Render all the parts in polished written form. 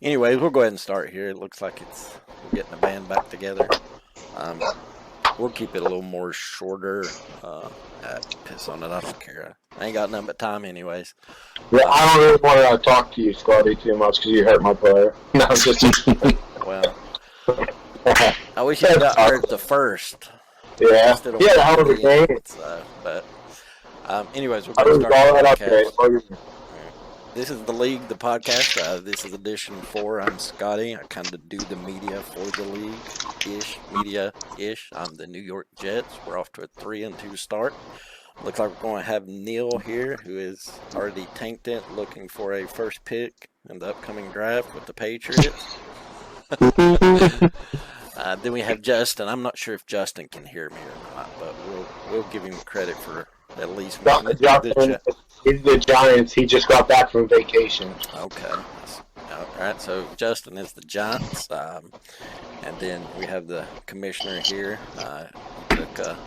Anyways, we'll go ahead and start here. It looks like we're getting the band back together. Um, we'll keep it a little more shorter. Piss on it, I don't care. I ain't got nothing but time, anyways. Yeah, I don't really want to talk to you, Scotty, too much because you hurt my player. No, I'm just. Well, I wish you got hurt the first. Yeah, the hell of a game. But anyways, we're going to start the podcast. This is The League, the podcast. This is edition 4. I'm Scotty. I kind of do the media for the league-ish, media-ish. I'm the New York Jets. We're off to a 3-2 start. Looks like we're going to have Neil here, who is already tanked it, looking for a first pick in the upcoming draft with the Patriots. Then we have Justin. I'm not sure if Justin can hear me or not, but we'll give him credit for at least the Giants. He just got back from vacation. Okay. All right. So Justin is the Giants, and then we have the commissioner here. Took a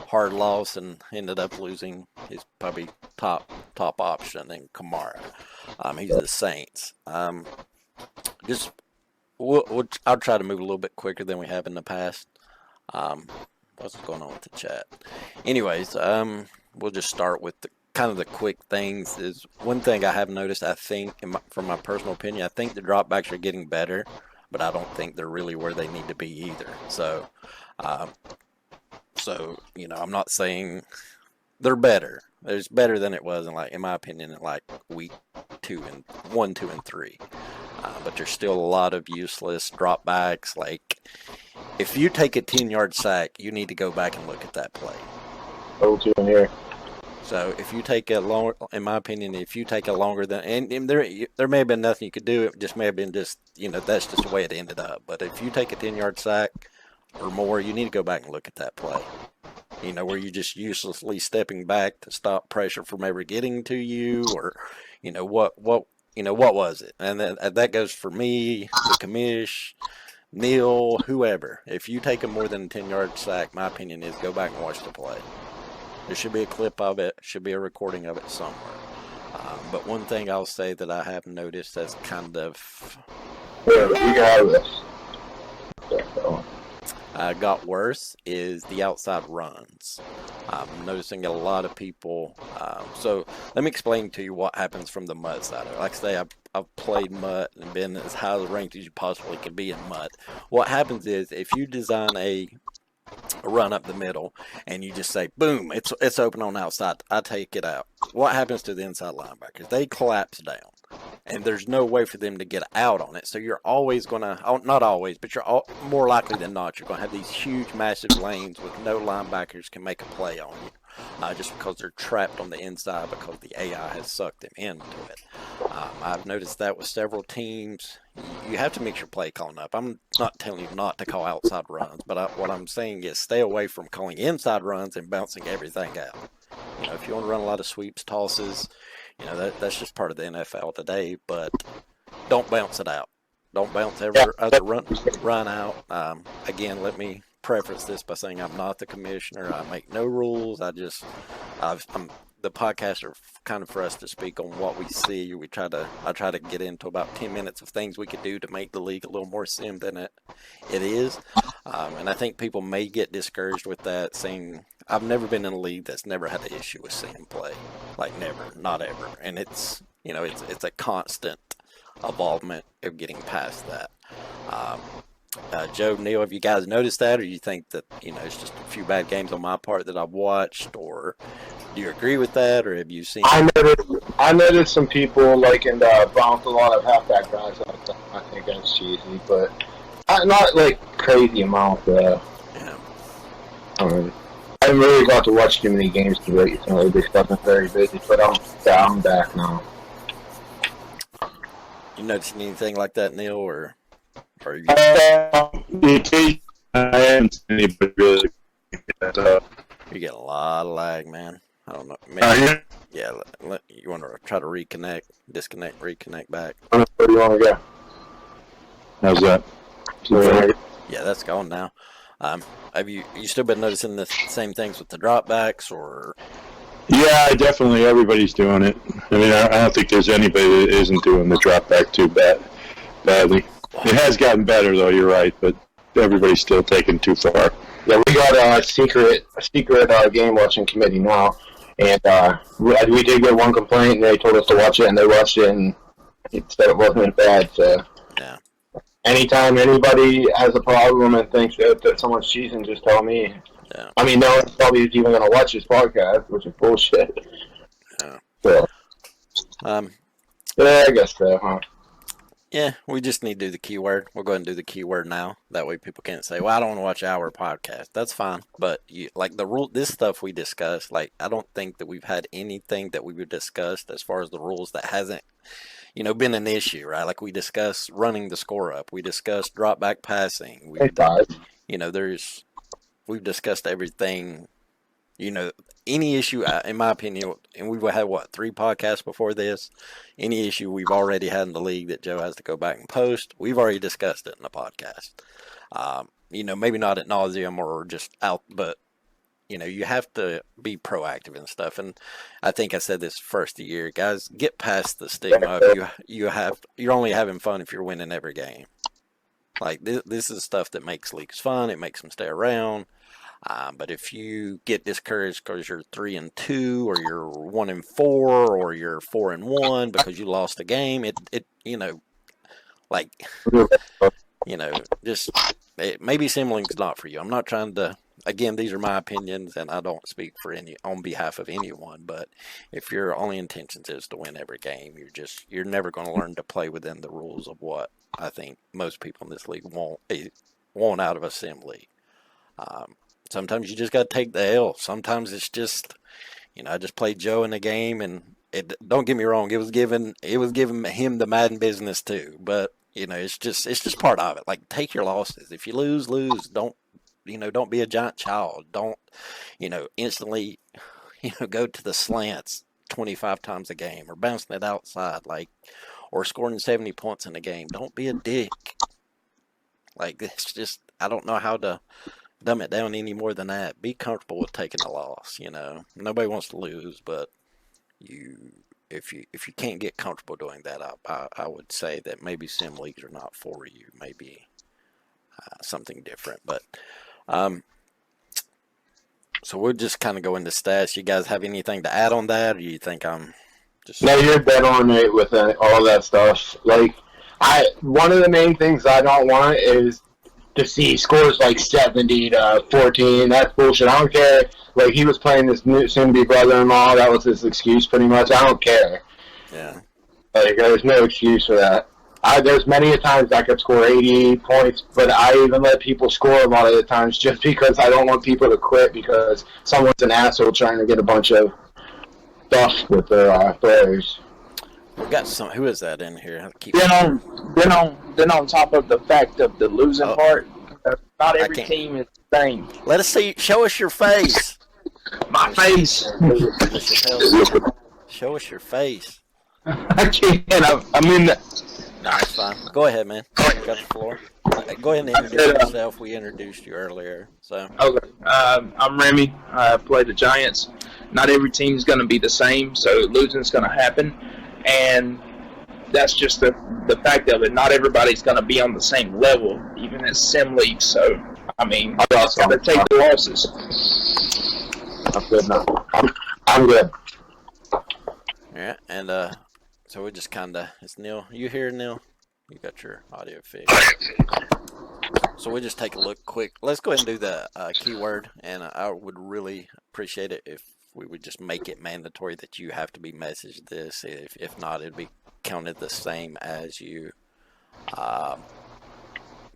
hard loss and ended up losing his probably top option in Kamara. He's the Saints. I'll try to move a little bit quicker than we have in the past. What's going on with the chat? Anyways, we'll just start with the quick things. Is one thing I have noticed, I think, from my personal opinion, I think the dropbacks are getting better, but I don't think they're really where they need to be either. So I'm not saying they're better. It's better than it was in my opinion, in week 1, 2, and 3. But there's still a lot of useless dropbacks. If you take a 10-yard sack, you need to go back and look at that play. in here. So if you take in my opinion, if you take a longer than, and there may have been nothing you could do. It just may have been that's just the way it ended up. But if you take a 10-yard sack or more, you need to go back and look at that play. Where you're just uselessly stepping back to stop pressure from ever getting to you, or what was it? And then that goes for me, the commish, Neil, whoever. If you take a more than a 10-yard sack, my opinion is go back and watch the play. There should be a clip of it, should be a recording of it somewhere. But one thing I'll say that I have noticed that's kind of got worse is the outside runs. I'm noticing a lot of people. So let me explain to you what happens from the mud side. Like I say, I've played mud and been as high ranked as you possibly can be in mud. What happens is if you design a run up the middle and you just say boom, it's open on outside, I take it out. What happens to the inside linebackers? They collapse down, and there's no way for them to get out on it. So you're always gonna, not always, but you're more likely than not, you're gonna have these huge, massive lanes with no linebackers can make a play on you. Just because they're trapped on the inside because the AI has sucked them into it. I've noticed that with several teams. You have to mix your play calling up. I'm not telling you not to call outside runs, but what I'm saying is stay away from calling inside runs and bouncing everything out. If you want to run a lot of sweeps, tosses, that's just part of the NFL today, but don't bounce it out. Don't bounce other run out. Again, let me preface this by saying I'm not the commissioner. I make no rules. The podcasts are kind of for us to speak on what we see. I try to get into about 10 minutes of things we could do to make the league a little more sim than it is. And I think people may get discouraged with that, saying I've never been in a league that's never had an issue with sim play. Never, not ever. And it's a constant involvement of getting past that. Joe, Neil, have you guys noticed that, or you think that it's just a few bad games on my part that I've watched, or do you agree with that, or have you seen? I noticed some people bounced a lot of halfback guys. I think that's cheesy, but not crazy amount. Yeah. I haven't really got to watch too many games recently because I've been very busy, but I'm back now. You noticing anything like that, Neil, or? I haven't seen anybody really get that up. You get a lot of lag, man. I don't know. Yeah, you want to try to disconnect, reconnect back. Where do you want to go? How's that? Yeah, that's gone now. Have you still been noticing the same things with the dropbacks, or? Yeah, definitely. Everybody's doing it. I mean, I don't think there's anybody that isn't doing the drop back too bad. badly. It has gotten better, though. You're right, but everybody's still taking too far. Yeah, we got a secret game watching committee now, and we did get one complaint, and they told us to watch it, and they watched it, and it said it wasn't bad. So yeah. Anytime anybody has a problem and thinks that someone's cheating, just tell me. Yeah. I mean, no one probably is even going to watch this podcast, which is bullshit. Yeah. So, yeah, I guess so, huh? Yeah, we just need to do the keyword. We'll go ahead and do the keyword now. That way people can't say, well, I don't want to watch our podcast. That's fine. But like the rule, this stuff we discussed, like I don't think that we've had anything that we've discussed as far as the rules that hasn't, been an issue, right? Like we discussed running the score up. We discussed drop back passing. We've discussed everything, any issue, in my opinion, and we've had, 3 podcasts before this? Any issue we've already had in the league that Joe has to go back and post, we've already discussed it in the podcast. Maybe not ad nauseum or just out, but, you have to be proactive and stuff. And I think I said this first year, guys, get past the stigma of you're only having fun if you're winning every game. Like, this is stuff that makes leagues fun. It makes them stay around. But if you get discouraged because you're 3-2, or you're 1-4, or you're 4-1 because you lost a game, maybe Simling's not for you. I'm not trying to. Again, these are my opinions, and I don't speak on behalf of anyone. But if your only intentions is to win every game, you're never going to learn to play within the rules of what I think most people in this league want out of a sim league. Sometimes you just got to take the L. Sometimes it's just, I just played Joe in the game, and don't get me wrong, it was giving him the Madden business too. But it's just part of it. Like, take your losses. If you lose. Don't be a giant child. Don't instantly go to the slants 25 times a game, or bouncing it outside, or scoring 70 points in a game. Don't be a dick. Like, it's just, I don't know how to dumb it down any more than that. Be comfortable with taking a loss. Nobody wants to lose, but if you can't get comfortable doing that, I would say that maybe sim leagues are not for you. Maybe something different. But so we'll just kind of go into stats. You guys have anything to add on that, or do you think I'm just? No, you're dead on it with all that stuff. Like, one of the main things I don't want is to see scores like 70-14. That's bullshit. I don't care. Like, he was playing this soon-to-be brother-in-law. That was his excuse, pretty much. I don't care. Yeah. Like, there's no excuse for that. There's many a times I could score 80 points, but I even let people score a lot of the times just because I don't want people to quit because someone's an asshole trying to get a bunch of stuff with their players. We got some. Who is that in here? Then on top of the fact of the losing part, not every team is the same. Let us see. Show us your face. My face. Show us your face. I can't. I'm in the. No, it's fine. Go ahead, man. You got the floor. Go ahead and introduce yourself. We introduced you earlier. So. Okay. I'm Remy. I play the Giants. Not every team's going to be the same, so losing's going to happen. And that's just the fact of it. Not everybody's going to be on the same level, even in sim leagues. So, I mean, you got to take the losses. I'm good now. I'm good. Yeah, and so we just kind of, it's Neil. You here, Neil? You got your audio feed. So we just take a look quick. Let's go ahead and do the keyword, and I would really appreciate it if we would just make it mandatory that you have to be messaged this. If not, it'd be counted the same as you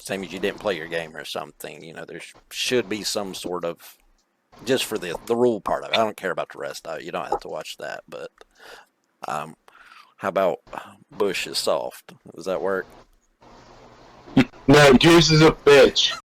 didn't play your game or something. There should be some sort of, just for the rule part of it. I don't care about the rest of it. You don't have to watch that. But how about Bush is soft? Does that work? No, Juice is a bitch.